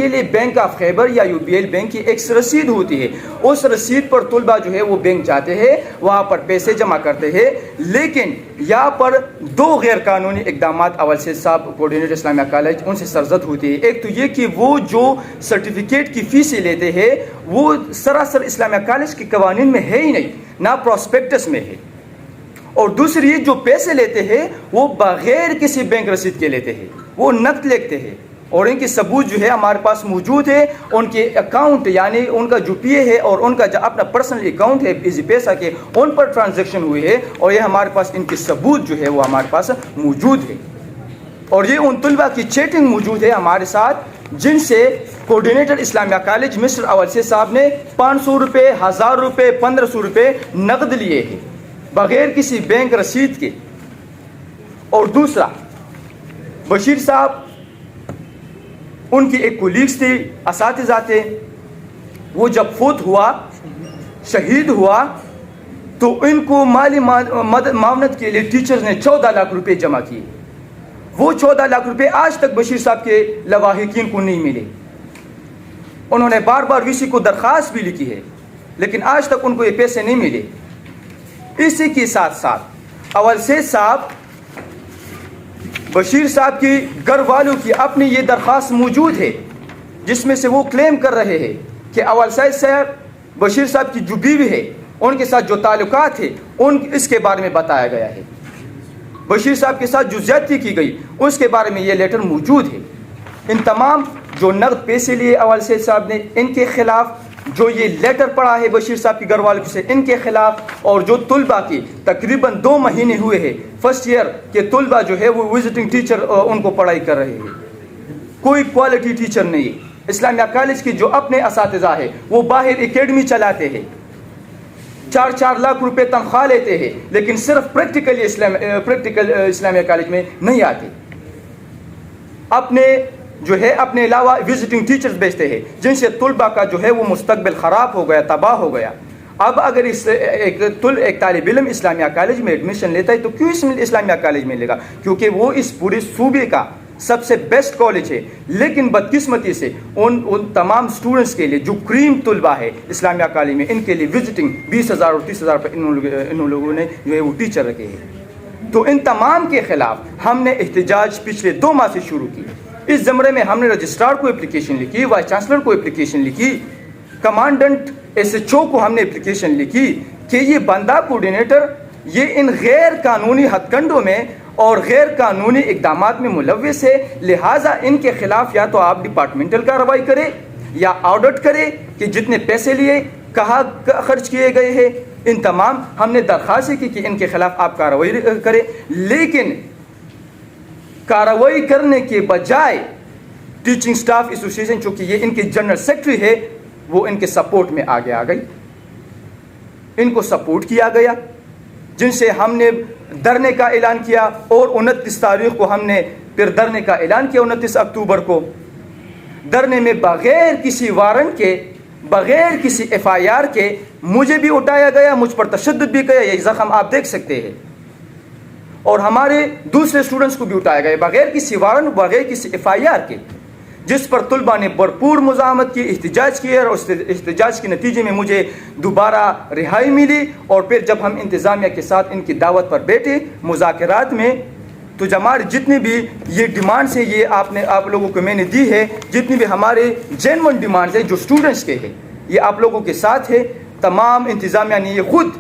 کے لیے bank of خیبر یا UBL بینک کی ایک رسید ہوتی ہے. اس رسید پر طلبہ جو ہے وہ بینک جاتے ہیں, وہاں پر پیسے جمع کرتے ہیں. لیکن یہاں پر دو غیر قانونی اقدامات اول سید صاحب کوآرڈینیٹر اسلامیہ کالج ان سے سرزد ہوتی ہے. ایک تو یہ کہ وہ جو سرٹیفکیٹ کی فیسیں لیتے ہیں وہ سراسر اسلامیہ کالج کے قوانین میں ہے ہی نہیں, نہ پراسپیکٹس میں ہے. اور دوسری جو پیسے لیتے ہیں وہ بغیر کسی بینک رسید کے لیتے ہیں, وہ نقد لکھتے ہیں, اور ان کے ثبوت جو ہے ہمارے پاس موجود ہے. ان کے اکاؤنٹ یعنی ان کا جو پی اے ہے اور ان کا جو اپنا پرسنل اکاؤنٹ ہے ایزی پیسہ کے, ان پر ٹرانزیکشن ہوئے ہے, اور یہ ہمارے پاس ان کے ثبوت جو ہے وہ ہمارے پاس موجود ہے. اور یہ ان طلبہ کی چیٹنگ موجود ہے ہمارے ساتھ جن سے کوآرڈینیٹر اسلامیہ کالج مسٹر اول سید صاحب نے 500 روپے, 1000 روپے, 1500 روپے نقد لیے ہیں بغیر کسی بینک رسید کے. اور دوسرا, بشیر صاحب ان کی ایک کولیگز تھی, اساتذہ تھے, وہ جب فوت ہوا, شہید ہوا, تو ان کو مالی معاونت کے لیے ٹیچرز نے 14 لاکھ روپے جمع کیے. وہ 14 لاکھ روپے آج تک بشیر صاحب کے لواحقین کو نہیں ملے. انہوں نے بار بار VC کو درخواست بھی لکھی ہے, لیکن آج تک ان کو یہ پیسے نہیں ملے. اسی کے ساتھ ساتھ اول سید صاحب بشیر صاحب کی گھر والوں کی اپنی یہ درخواست موجود ہے جس میں سے وہ کلیم کر رہے ہیں کہ اول سید صاحب بشیر صاحب کی جو بیوی ہے ان کے ساتھ جو تعلقات ہیں اس کے بارے میں بتایا گیا ہے. بشیر صاحب کے ساتھ جو زیادتی کی گئی اس کے بارے میں یہ لیٹر موجود ہے. ان تمام جو نقد پیسے لیے اول سید صاحب نے ان کے خلاف, جو یہ لیٹر پڑا ہے بشیر صاحب کے گھر والوں سے ان کے خلاف, اور جو طلبہ کی تقریباً 2 مہینے ہوئے ہیں فرسٹ ایئر کے طلبہ جو ہے وہ وزٹنگ ٹیچر ان کو پڑھائی کر رہے ہیں, کوئی کوالٹی ٹیچر نہیں ہے. اسلامیہ کالج کے جو اپنے اساتذہ ہیں وہ باہر اکیڈمی چلاتے ہیں, 4 لاکھ روپے تنخواہ لیتے ہیں, لیکن صرف پریکٹیکل اسلامیہ کالج میں نہیں آتے. اپنے علاوہ وزٹنگ ٹیچرز بھیجتے ہیں جن سے طلبہ کا جو ہے وہ مستقبل خراب ہو گیا, تباہ ہو گیا. اب اگر ایک طالب علم اسلامیہ کالج میں ایڈمیشن لیتا ہے تو کیوں اسلامیہ کالج میں لے گا, کیونکہ وہ اس پورے صوبے کا سب سے بیسٹ کالج ہے. لیکن بدقسمتی سے ان تمام اسٹوڈنٹس کے لیے جو کریم طلبہ ہے اسلامیہ کالج میں, ان کے لیے وزٹنگ 20,000 اور 30,000 پر ان لوگوں نے جو ہے وہ ٹیچر رکھے ہیں. تو ان تمام کے خلاف ہم نے احتجاج پچھلے 2 ماہ سے شروع کی. اس زمرے میں ہم نے رجسٹرار کو اپلیکیشن لکھی, وائس چانسلر کو اپلیکیشن لکھی, کمانڈنٹ SHO کو ہم نے اپلیکیشن لکھی کہ یہ بندہ کوآرڈینیٹر یہ ان غیر قانونی ہتھ کنڈوں میں اور غیر قانونی اقدامات میں ملوث ہے, لہٰذا ان کے خلاف یا تو آپ ڈپارٹمنٹل کارروائی کرے یا آڈٹ کرے کہ جتنے پیسے لیے کہاں خرچ کیے گئے ہیں. ان تمام ہم نے درخواست کی کہ ان کے خلاف آپ کارروائی کریں, لیکن کارروائی کرنے کے بجائے ٹیچنگ سٹاف ایسوسیشن چونکہ یہ ان کے جنرل سیکرٹری ہے وہ ان کے سپورٹ میں آگے آ گئی, ان کو سپورٹ کیا گیا, جن سے ہم نے دھرنے کا اعلان کیا. اور 29 تاریخ کو ہم نے پھر دھرنے کا اعلان کیا, 29 اکتوبر کو. دھرنے میں بغیر کسی وارنٹ کے, بغیر کسی FIR کے مجھے بھی اٹھایا گیا, مجھ پر تشدد بھی کیا, یہ زخم آپ دیکھ سکتے ہیں, اور ہمارے دوسرے اسٹوڈنٹس کو بھی اٹھایا گیا بغیر کسی وارنٹ, بغیر کسی FIR کے, جس پر طلبہ نے بھرپور مزاحمت کی, احتجاج کیا, اور اس احتجاج کے نتیجے میں مجھے دوبارہ رہائی ملی. اور پھر جب ہم انتظامیہ کے ساتھ ان کی دعوت پر بیٹھے مذاکرات میں, تو ہمارے جتنے بھی یہ ڈیمانڈس ہیں یہ آپ لوگوں کو میں نے دی ہے, جتنی بھی ہمارے جینون ڈیمانڈز ہیں جو اسٹوڈنٹس کے ہیں یہ آپ لوگوں کے ساتھ ہے. تمام انتظامیہ نے یہ خود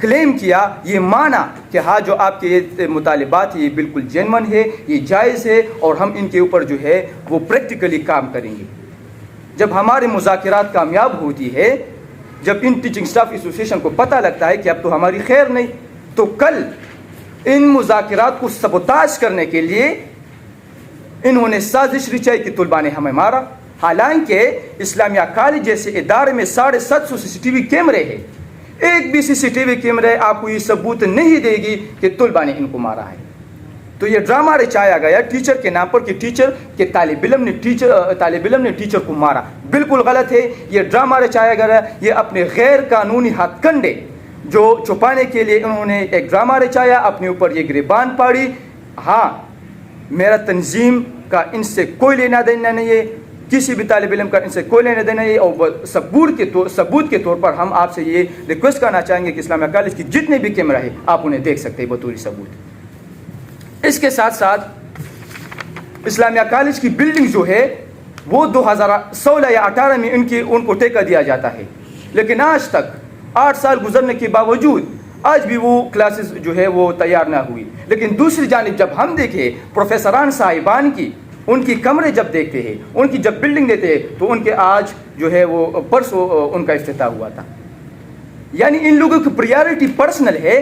کلیم کیا, یہ مانا کہ ہاں جو آپ کے یہ مطالبات ہیں یہ بالکل جینون ہے, یہ جائز ہے, اور ہم ان کے اوپر جو ہے وہ پریکٹیکلی کام کریں گے. جب ہمارے مذاکرات کامیاب ہوتی ہے, جب ان ٹیچنگ سٹاف ایسوسیشن کو پتہ لگتا ہے کہ اب تو ہماری خیر نہیں, تو کل ان مذاکرات کو سبوتاژ کرنے کے لیے انہوں نے سازش رچائی کہ طلباء نے ہمیں مارا. حالانکہ اسلامیہ کالج جیسے ادارے میں 750 CCTV کیمرے ہیں, ایک بھی CCTV کیمرے آپ کو یہ ثبوت نہیں دے گی کہ طلباء نے ان کو مارا ہے. تو یہ ڈرامہ رچایا گیا ٹیچر کے نام پر کہ ٹیچر کے طالب علم نے ٹیچر کو مارا. بالکل غلط ہے, یہ ڈرامہ رچایا گیا. یہ اپنے غیر قانونی ہتھ کنڈے جو چھپانے کے لیے انہوں نے ایک ڈرامہ رچایا, اپنے اوپر یہ گریبان پاڑی. ہاں, میرا تنظیم کا ان سے کوئی لینا دینا نہیں ہے, کسی بھی طالب علم کا ان سے کوئی لینا دینا نہیں، اور ثبوت کے طور پر ہم آپ سے یہ ریکویسٹ کرنا چاہیں گے کہ اسلامیہ کالج کی جتنے بھی کیمرہ ہے آپ انہیں دیکھ سکتے ہیں بطور ثبوت۔ اس کے ساتھ ساتھ اسلامیہ کالج کی بلڈنگ جو ہے وہ 2016 یا 18 میں ان کو ٹیکہ دیا جاتا ہے، لیکن آج تک 8 سال گزرنے کے باوجود آج بھی وہ کلاسز جو ہے وہ تیار نہ ہوئی۔ لیکن دوسری جانب جب ہم دیکھیں پروفیسران صاحبان کی ان کی کمرے جب دیکھتے ہیں، ان کی جب بلڈنگ دیتے ہیں، تو ان کے آج جو ہے وہ پرسوں ان کا افتتاح ہوا تھا۔ یعنی ان لوگوں کی پریارٹی پرسنل ہے،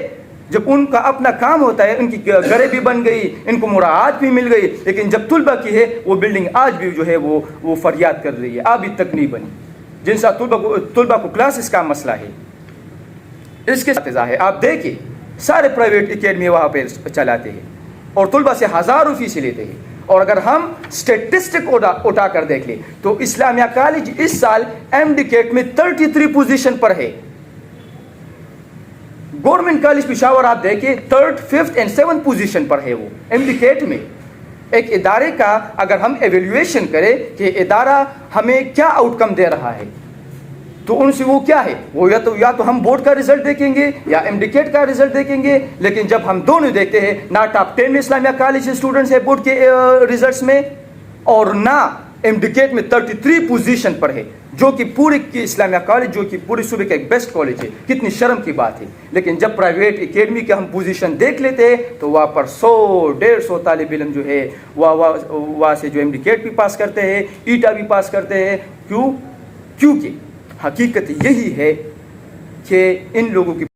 جب ان کا اپنا کام ہوتا ہے ان کی گھریں بھی بن گئی، ان کو مراعات بھی مل گئی، لیکن جب طلبہ کی ہے وہ بلڈنگ آج بھی جو ہے وہ فریاد کر رہی ہے، ابھی تک نہیں بنی، جن سے طلبہ کو کلاسز کا مسئلہ ہے۔ اس کے ساتھ ہے آپ دیکھیں سارے پرائیویٹ اکیڈمی وہاں پہ چلاتے ہیں اور طلبہ سے ہزاروں فیس لیتے ہیں، اور اگر ہم اسٹیٹسٹک اٹھا کر دیکھ لیں تو اسلامیہ کالج اس سال ایم ڈی کیٹ میں 33 پوزیشن پر ہے۔ گورنمنٹ کالج پشاور آپ دیکھیں 3rd, 5th and 7th position پر ہے وہ ایم ڈی کیٹ میں۔ ایک ادارے کا اگر ہم ایویلویشن کریں کہ ادارہ ہمیں کیا آؤٹ کم دے رہا ہے تو ان سے وہ کیا ہے، وہ یا تو ہم بورڈ کا رزلٹ دیکھیں گے یا ایم ڈی کیٹ کا رزلٹ دیکھیں گے، لیکن جب ہم دونوں دیکھتے ہیں نہ ٹاپ 10 میں اسلامیہ کالج اسٹوڈنٹس ہے بورڈ کے ریزلٹس میں، اور نہ ایم ڈی کیٹ میں 33 پوزیشن پر ہے، جو کہ پورے کی اسلامیہ کالج جو کہ پورے صوبے کا ایک بیسٹ کالج ہے۔ کتنی شرم کی بات ہے، لیکن جب پرائیویٹ اکیڈمی کے ہم پوزیشن دیکھ لیتے ہیں تو وہاں پر 100-150 طالب علم جو ہے وہاں سے جو ایم ڈی کیٹ بھی پاس کرتے ہیں، ایٹا بھی پاس کرتے ہیں۔ کیونکہ حقیقت یہی ہے کہ ان لوگوں کی